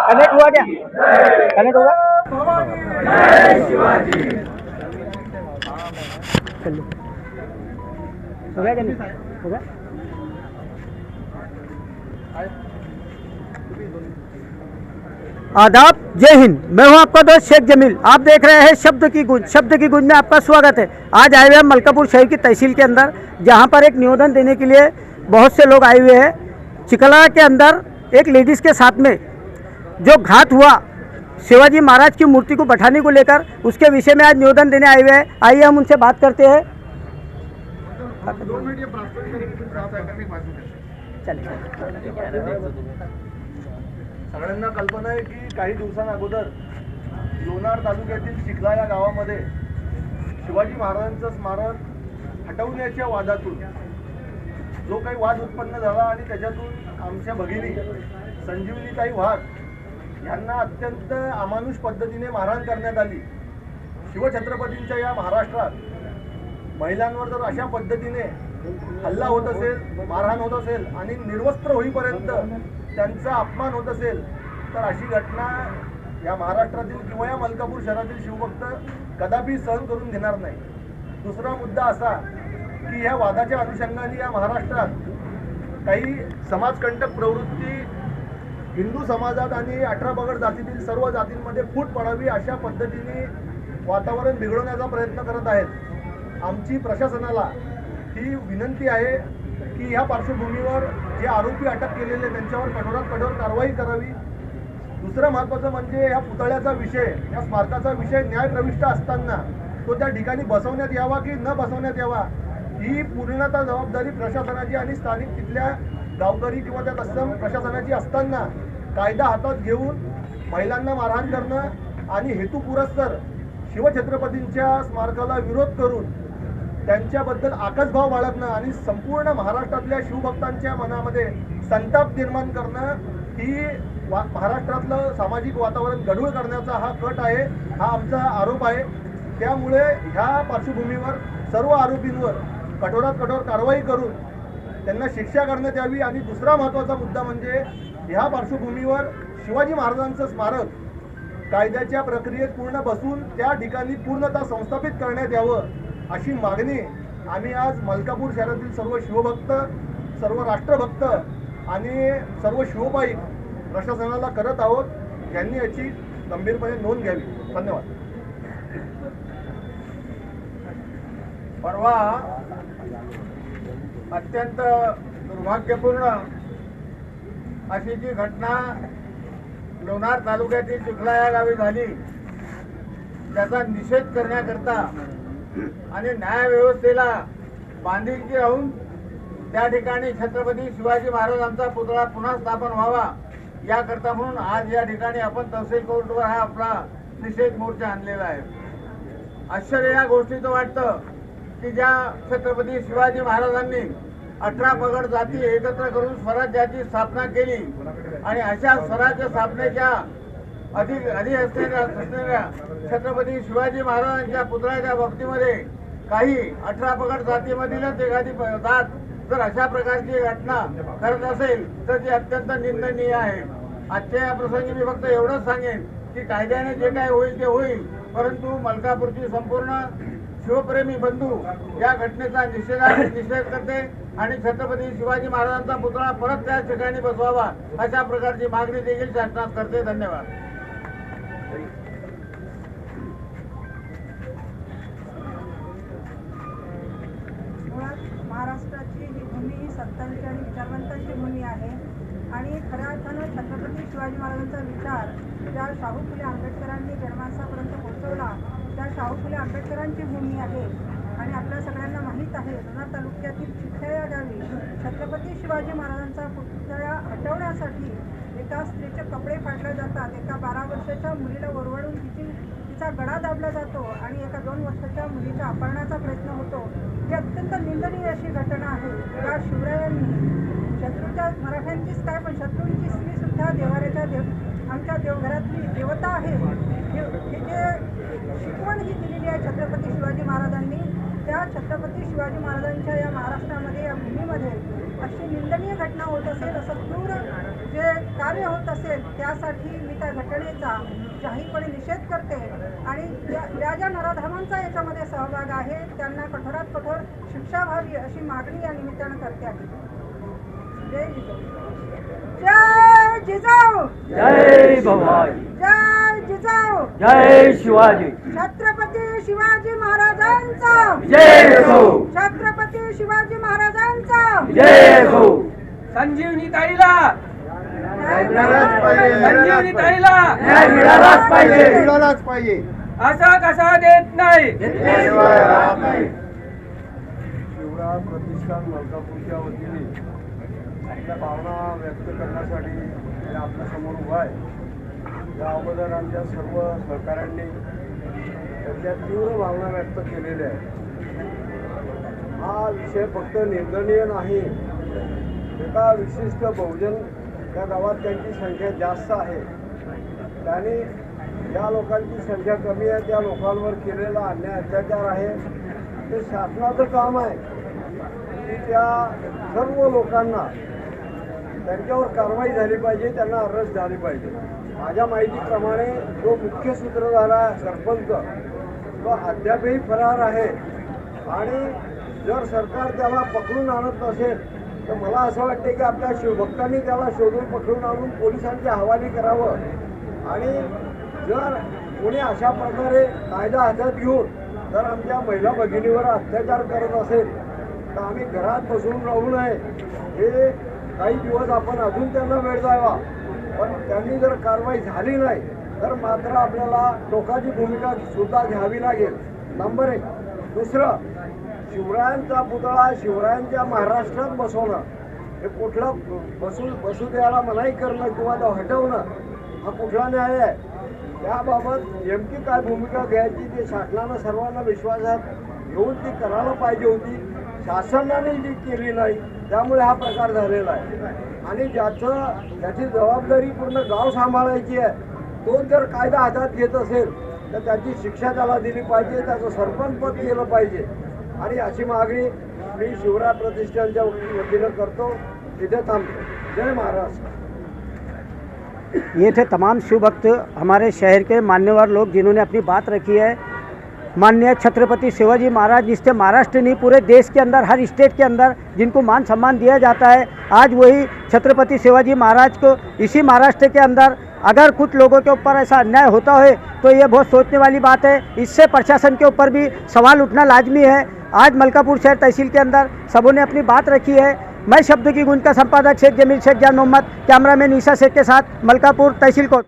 Connect हुआ क्या? Connect होगा? चलो हो गया क्या? नहीं हो गया? आदाब, जय हिंद। मैं हूं आपका दोस्त शेख जमील। आप देख रहे हैं शब्द की गूंज। शब्द की गूंज में आपका स्वागत है। आज आए हुए हैं मलकापुर शहर की तहसील के अंदर, जहां पर एक निवेदन देने के लिए बहुत से लोग आए हुए हैं। चिकला के अंदर एक लेडीज़ के साथ में जो घात हुआ शिवाजी महाराज की मूर्ति को बैठाने को लेकर, उसके विषय में आज निवेदन देने आए हुए हैं। आइए हम उनसे बात करते हैं। सगळ्यांना कल्पना आहे की काही दिवसांअगोदर लोणार तालुक्यातील चिखला या गावामध्ये शिवाजी महाराजांचं स्मारक हटवण्याच्या वादातून जो काही वाद उत्पन्न झाला आणि त्याच्यातून आमच्या भगिनी संजीवनीताई वाघ यांना अत्यंत अमानुष पद्धतीने मारहाण करण्यात आली। शिवछत्रपतींच्या या महाराष्ट्रात महिलांवर जर अशा पद्धतीने हल्ला होत असेल, मारहाण होत असेल आणि निर्वस्त्र होईपर्यंत त्यांचा अपमान होत असेल, तर अशी घटना या महाराष्ट्रातील किंवा या मलकापूर शहरातील शिवभक्त कदापि सहन करून घेणार नाही। दुसरा मुद्दा असा की ह्या वादाच्या अनुषंगाने या महाराष्ट्रात काही समाजकंटक प्रवृत्ती हिंदू समाजात आणि 18 पगड जातीतील सर्व जातींमध्ये फूट पडावी अशा पद्धतीने वातावरण बिघडवण्याचा प्रयत्न करत आहेत। आमची प्रशासनाला ही विनंती आहे की ह्या पार्श्वभूमीवर जे आरोपी अटक केलेले त्यांच्यावर कठोरात कठोर कारवाई करावी। दुसरं महत्त्वाचं म्हणजे या पुतळ्याचा विषय, या स्मारकाचा विषय न्यायप्रविष्ट असताना तो त्या ठिकाणी बसवण्यात यावा की न बसवण्यात यावा, ही पूर्णतः जबाबदारी प्रशासनाची आणि स्थानिक तिथल्या गावकरी किंवा त्या तत्सम प्रशासनाची असताना कायदा हातात घेऊन महिलांना मारहाण करणं आणि हेतुपुरस्सर शिवछत्रपतींच्या स्मारकाला विरोध करून त्यांच्याबद्दल आकाशभाव बाळगणं आणि संपूर्ण महाराष्ट्रातल्या शिवभक्तांच्या मनामध्ये संताप निर्माण करणं ही महाराष्ट्रातलं सामाजिक वातावरण गढूळ करण्याचा हा कट आहे, हा आमचा आरोप आहे। त्यामुळे ह्या पार्श्वभूमीवर सर्व आरोपींवर कठोरात कठोर कारवाई करून त्यांना शिक्षा करण्यात यावी। आणि दुसरा महत्त्वाचा मुद्दा म्हणजे ह्या पार्श्वभूमीवर शिवाजी महाराजांचं स्मारक कायद्याच्या प्रक्रियेत पूर्ण बसून त्या ठिकाणी पूर्णतः संस्थापित करण्यात यावं अशी मागणी आम्ही आज मलकापूर शहरातील सर्व शिवभक्त, सर्व राष्ट्रभक्त आणि सर्व शिवपाईक प्रशासनाला करत आहोत। यांनी याची गंभीरपणे नोंद घ्यावी। धन्यवाद। परवा अत्यंत दुर्भाग्यपूर्ण अशी जी घटना लोणार तालुक्यातील चिखला या गावी झाली, त्याचा निषेध करण्याकरता आणि न्यायव्यवस्थेला बांधिलकी राहून त्या ठिकाणी छत्रपती शिवाजी महाराजांचा पुतळा पुन्हा स्थापन व्हावा याकरता म्हणून आज या ठिकाणी आपण तहसील कोर्टवर हा आपला निषेध मोर्चा आणलेला आहे। आश्चर्य या गोष्टीचं वाटतं की ज्या छत्रपती शिवाजी महाराजांनी 18 पगड जाती एकत्र करून स्वराज्याची स्थापना केली आणि अशा स्वराज्य स्थापनेच्या आधी असलेल्या छत्रपती शिवाजी महाराजांच्या पुतळ्याच्या बाबतीमध्ये काही 18 पगड जातीमधीलच एखादी जात जर अशा प्रकारची घटना करत असेल तर ती अत्यंत निंदनीय आहे। आजच्या या प्रसंगी मी फक्त एवढंच सांगेन की कायद्याने जे काय होईल ते होईल, परंतु मलकापूरची संपूर्ण शिवप्रेमी बंधू या घटनेचा निषेध करते आणि छत्रपती शिवाजी महाराजांचा पुतळा परत त्या ठिकाणी बसवावा अशा प्रकारची मागणी देखील शासनास करते। धन्यवाद। महाराष्ट्राची ही भूमी ही सत्तांची आणि विचारवंतांची भूमी आहे आणि खऱ्या अर्थानं छत्रपती शिवाजी महाराजांचा विचार ज्या शाहू फुले आंबेडकरांनी जनमानसापर्यंत पोहोचवला त्या शाहू फुले आंबेडकरांची भूमी आहे। आणि आपल्या सगळ्यांना माहीत आहे लोणार तालुक्यातील चिखला या गावी छत्रपती शिवाजी महाराजांचा पुतळा हटवण्यासाठी एका स्त्रीचे कपडे फाडले जातात, एका 12 वर्षाच्या मुलीला ओरडून तिचा गळा दाबला जातो आणि एका 2 वर्षाच्या मुलीच्या अपहरणाचा प्रयत्न होतो। ही अत्यंत निंदनीय अशी घटना आहे। या शिवरायांनी शत्रूच्या मराठ्यांचीच काय पण शत्रूंची स्त्री सुद्धा देवाऱ्याच्या आमच्या देवघरातली देवता आहे। ही जे शिकवण ही दिलेली आहे छत्रपती शिवाजी महाराजांनी त्या छत्रपती शिवाजी महाराजांच्या या महाराष्ट्रामध्ये या भूमीमध्ये अशी निंदनीय घटना होत असेल, असं क्रूर जे कार्य होत असेल त्यासाठी मी त्या घटनेचा जाहीरपणे निषेध करते आणि ज्या नराधमांचा याच्यामध्ये सहभाग आहे त्यांना कठोरात कठोर शिक्षा व्हावी अशी मागणी या निमित्तानं करते आहे. जय जिजाऊ, जय भवानी, जय जिजाऊ, जय शिवाजी, छत्रपती शिवाजी महाराजांचा जय हो, छत्रपती शिवाजी महाराजांचा जय हो. संजीवनी ताईला, मिळालाच पाहिजे. संजीवनी ताईला न्याय मिळालाच पाहिजे. मिळालाच पाहिजे. असा कसा देत नाही. घेतल्याशिवाय राहत नाही. शिवराज प्रतिष्ठान मलकापूरच्या वतीने आपल्या भावना व्यक्त करण्यासाठी मी आपल्या समोर उभा आहे. या अगोदर आमच्या सर्व सहकाऱ्यांनी त्याच्या तीव्र भावना व्यक्त केलेल्या आहेत. हा विषय फक्त निंदनीय नाही. एका विशिष्ट बहुजन त्या गावात त्यांची संख्या जास्त आहे. त्याने ज्या लोकांची संख्या कमी आहे त्या लोकांवर केलेला अन्याय अत्याचार आहे. ते शासनाचं काम आहे की त्या सर्व लोकांना त्यांच्यावर कारवाई झाली पाहिजे, त्यांना अरेस्ट झाली पाहिजे. माझ्या माहितीप्रमाणे जो मुख्य सूत्रधार आहे सरपंच तो अद्यापही फरार आहे आणि जर सरकार त्याला पकडून आणत नसेल तर मला असं वाटते की आपल्या शिवभक्तांनी त्याला शोधून पकडून आणून पोलिसांच्या हवाली करावं. आणि जर कोणी अशा प्रकारे कायदा हातात घेऊन जर आमच्या महिला भगिनीवर अत्याचार करत असेल तर आम्ही घरात बसून राहू नये. हे काही दिवस आपण अजून त्यांना वेळ द्यावा, पण त्यांनी जर कारवाई झाली नाही तर मात्र आपल्याला टोकाची भूमिका सुद्धा घ्यावी लागेल. नंबर 1. दुसरं, शिवरायांचा पुतळा शिवरायांच्या महाराष्ट्रात बसवणं हे कुठलं बसू द्यायला मनाई करणं किंवा तो हटवणं हा कुठला न्याय आहे. त्याबाबत नेमकी काय भूमिका घ्यायची ते शासनानं सर्वांना विश्वासात घेऊन ती करायला पाहिजे होती. शासनाने जी केली नाही त्यामुळे हा प्रकार झालेला आहे. आणि ज्याची जबाबदारी पूर्ण गाव सांभाळायची आहे तो जर कायदा हातात घेत असेल तर त्याची शिक्षा त्याला दिली पाहिजे, त्याचं सरपंच पद केलं पाहिजे. आणि अशी मागणी मी शिवराय प्रतिष्ठानच्या वतीनं करतो. इथे थांबतो. जय महाराष्ट्र. ये थे तमाम शिव भक्त हमारे शहर के मान्यवर लोग जिन्होंने अपनी बात रखी है. माननीय छत्रपति शिवाजी महाराज जिससे महाराष्ट्र नहीं पूरे देश के अंदर हर स्टेट के अंदर जिनको मान सम्मान दिया जाता है, आज वही छत्रपति शिवाजी महाराज को इसी महाराष्ट्र के अंदर अगर कुछ लोगों के ऊपर ऐसा अन्याय होता है तो ये बहुत सोचने वाली बात है. इससे प्रशासन के ऊपर भी सवाल उठना लाजमी है. आज मलकापुर शहर तहसील के अंदर सबों ने अपनी बात रखी है. मैं शब्द की गूंज का संपादक शेख जमील शेख जान मोहम्मद, कैमरामैन ईसा शेख के साथ मलकापुर तहसील कोर्ट.